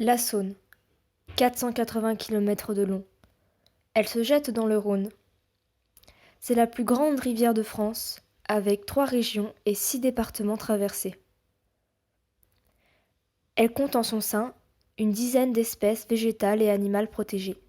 La Saône, 480 km de long. Elle se jette dans le Rhône. C'est la plus grande rivière de France, avec 3 régions et 6 départements traversés. Elle compte en son sein une dizaine d'espèces végétales et animales protégées.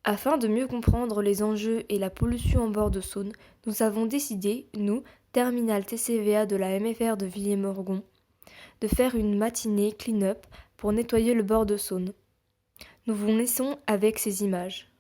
Afin de mieux comprendre les enjeux et la pollution en bord de Saône, nous avons décidé, nous, terminal TCVA de la MFR de Villiers-Morgon, de faire une matinée clean-up pour nettoyer le bord de Saône. Nous vous laissons avec ces images.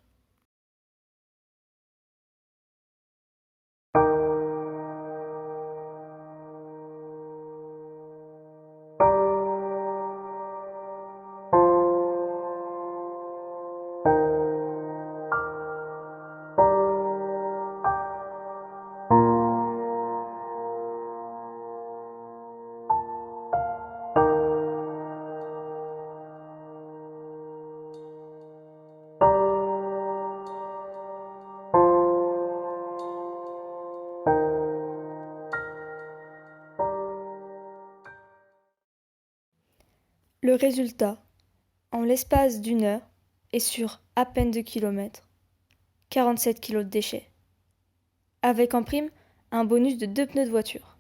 Le résultat, en l'espace d'une heure et sur à peine 2 km, 47 kg de déchets. Avec en prime un bonus de 2 pneus de voiture.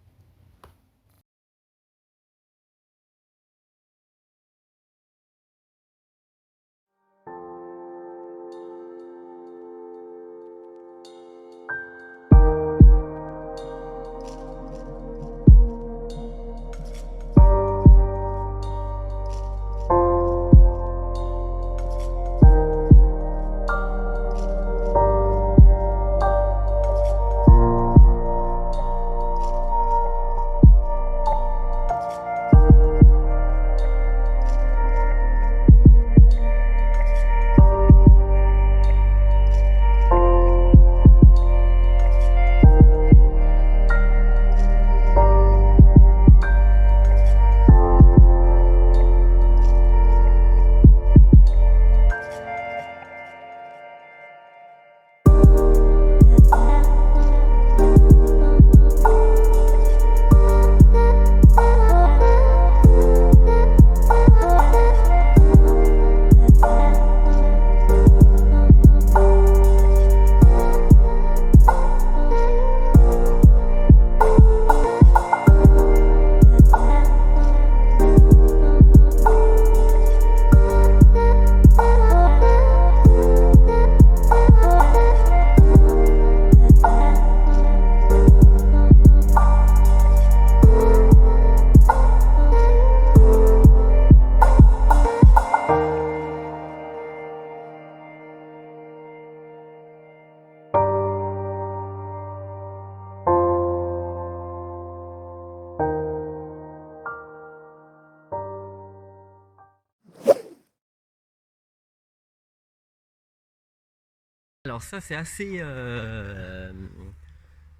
Alors ça c'est assez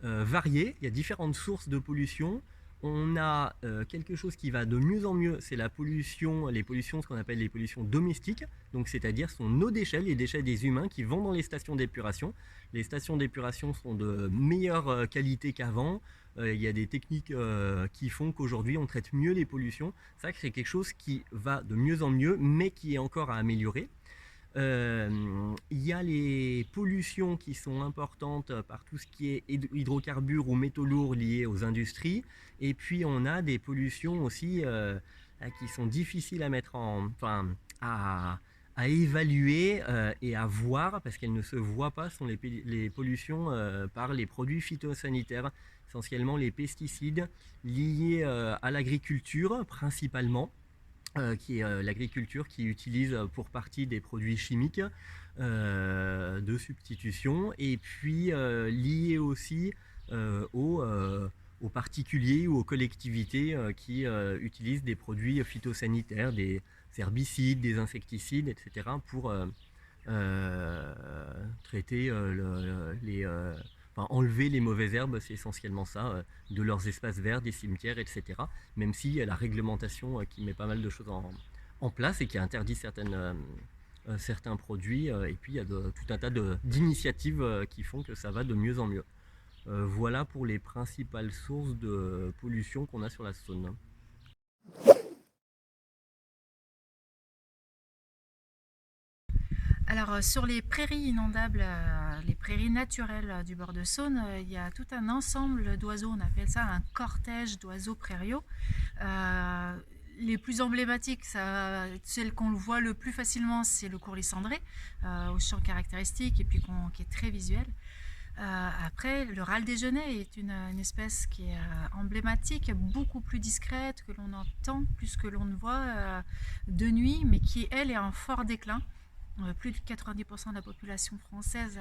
varié, il y a différentes sources de pollution. On a quelque chose qui va de mieux en mieux, c'est la pollution, les pollutions, ce qu'on appelle les pollutions domestiques, donc c'est-à-dire ce sont nos déchets, les déchets des humains qui vont dans les stations d'épuration. Les stations d'épuration sont de meilleure qualité qu'avant. Il y a des techniques qui font qu'aujourd'hui on traite mieux les pollutions. C'est quelque chose qui va de mieux en mieux, mais qui est encore à améliorer. Il y a les pollutions qui sont importantes par tout ce qui est hydrocarbures ou métaux lourds liés aux industries. Et puis on a des pollutions aussi qui sont difficiles à mettre enfin, à évaluer et à voir parce qu'elles ne se voient pas. Ce sont les pollutions par les produits phytosanitaires, essentiellement les pesticides liés à l'agriculture principalement. Qui est l'agriculture qui utilise pour partie des produits chimiques de substitution et puis lié aussi aux particuliers ou aux collectivités qui utilisent des produits phytosanitaires, des herbicides, des insecticides, etc. pour traiter enfin, enlever les mauvaises herbes, c'est essentiellement ça, de leurs espaces verts, des cimetières, etc. Même si y a la réglementation qui met pas mal de choses en place et qui interdit certains produits. Et puis il y a tout un tas d'initiatives qui font que ça va de mieux en mieux. Voilà pour les principales sources de pollution qu'on a sur la Saône. Alors sur les prairies inondables, les prairies naturelles du bord de Saône, il y a tout un ensemble d'oiseaux, on appelle ça un cortège d'oiseaux prairiaux. Les plus emblématiques, celle qu'on le voit le plus facilement, c'est le courlis cendré, au chant caractéristique et puis qui est très visuel. Après, le râle des genêts est une espèce qui est emblématique, beaucoup plus discrète, que l'on entend plus que l'on ne voit de nuit, mais qui, elle, est en fort déclin. Plus de 90% de la population française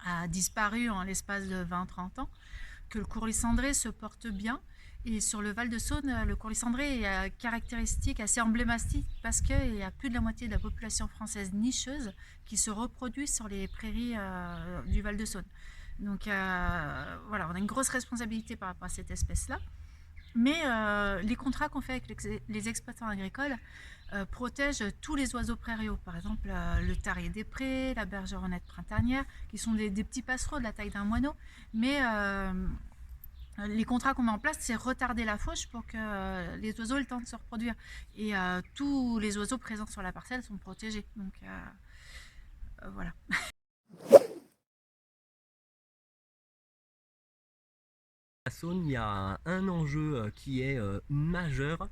a disparu en l'espace de 20-30 ans, que le courlis cendré se porte bien. Et sur le Val de Saône, le courlis cendré est caractéristique, assez emblématique, parce qu'il y a plus de la moitié de la population française nicheuse qui se reproduit sur les prairies du Val de Saône. Donc voilà, on a une grosse responsabilité par rapport à cette espèce-là. Mais les contrats qu'on fait avec les exploitants agricoles protègent tous les oiseaux prairiaux. Par exemple, le tarier des prés, la bergeronnette printanière, qui sont des petits passereaux de la taille d'un moineau. Mais les contrats qu'on met en place, c'est retarder la fauche pour que les oiseaux aient le temps de se reproduire. Et tous les oiseaux présents sur la parcelle sont protégés. Donc voilà. À Saône, il y a un enjeu qui est majeur.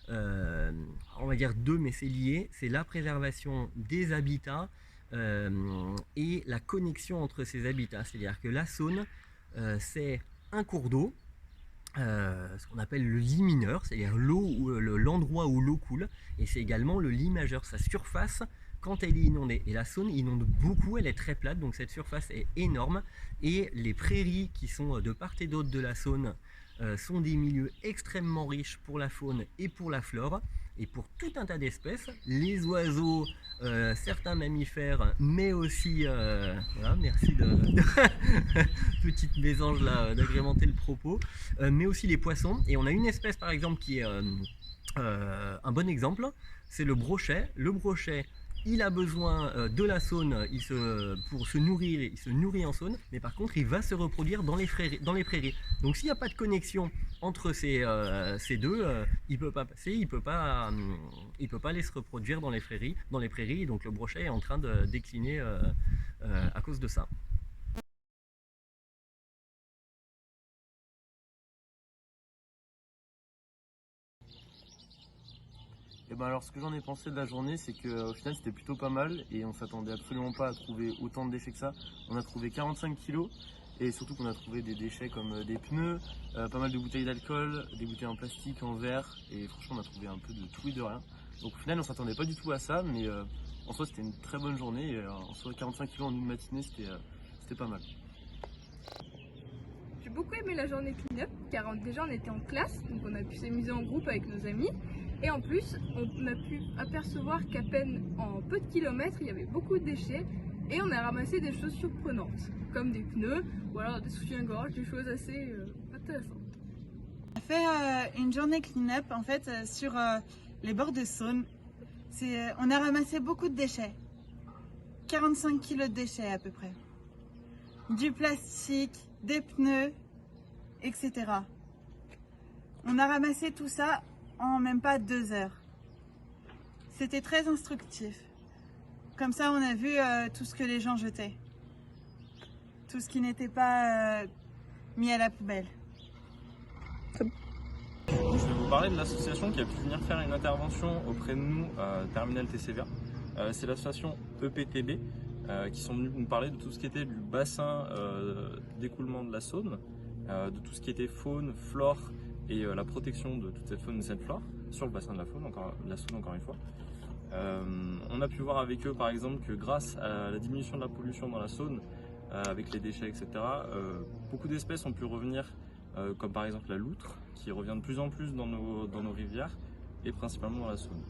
On va dire deux, mais c'est lié. C'est la préservation des habitats et la connexion entre ces habitats. C'est-à-dire que la Saône, c'est un cours d'eau, ce qu'on appelle le lit mineur, c'est-à-dire l'endroit où l'eau coule, et c'est également le lit majeur, sa surface quand elle est inondée. Et la Saône inonde beaucoup, elle est très plate, donc cette surface est énorme, et les prairies qui sont de part et d'autre de la Saône sont des milieux extrêmement riches pour la faune et pour la flore, et pour tout un tas d'espèces, les oiseaux, certains mammifères, mais aussi, voilà, merci de petite mésange là, d'agrémenter le propos, mais aussi les poissons. Et on a une espèce par exemple qui est un bon exemple, c'est le brochet. Le brochet, il a besoin de la Saône pour se nourrir, il se nourrit en Saône, mais par contre il va se reproduire dans les prairies. Donc s'il n'y a pas de connexion entre ces deux, il peut pas passer, il peut pas aller se reproduire dans les prairies, donc le brochet est en train de décliner à cause de ça. Et ben alors ce que j'en ai pensé de la journée, c'est qu'au final c'était plutôt pas mal et on s'attendait absolument pas à trouver autant de déchets que ça. On a trouvé 45 kilos et surtout qu'on a trouvé des déchets comme des pneus, pas mal de bouteilles d'alcool, des bouteilles en plastique, en verre, et franchement on a trouvé un peu de tout et de rien. Donc au final on s'attendait pas du tout à ça, mais en soi c'était une très bonne journée et en soi 45 kilos en une matinée c'était pas mal. J'ai beaucoup aimé la journée clean-up car déjà on était en classe, donc on a pu s'amuser en groupe avec nos amis. Et en plus, on a pu apercevoir qu'à peine en peu de kilomètres, il y avait beaucoup de déchets et on a ramassé des choses surprenantes, comme des pneus ou alors des soutiens-gorge, des choses assez intéressantes. On a fait une journée clean-up en fait sur les bords de Saône. On a ramassé beaucoup de déchets, 45 kilos de déchets à peu près, du plastique, des pneus, etc. On a ramassé tout ça en même pas 2 heures. C'était très instructif. Comme ça, on a vu tout ce que les gens jetaient. Tout ce qui n'était pas mis à la poubelle. Je vais vous parler de l'association qui a pu venir faire une intervention auprès de nous, Terminal TCVA. C'est l'association EPTB qui sont venus nous parler de tout ce qui était du bassin d'écoulement de la Saône, de tout ce qui était faune, flore, et la protection de toute cette faune et cette flore sur le bassin de la Saône encore une fois. On a pu voir avec eux par exemple que grâce à la diminution de la pollution dans la Saône, avec les déchets etc., beaucoup d'espèces ont pu revenir, comme par exemple la loutre qui revient de plus en plus dans nos rivières et principalement dans la Saône.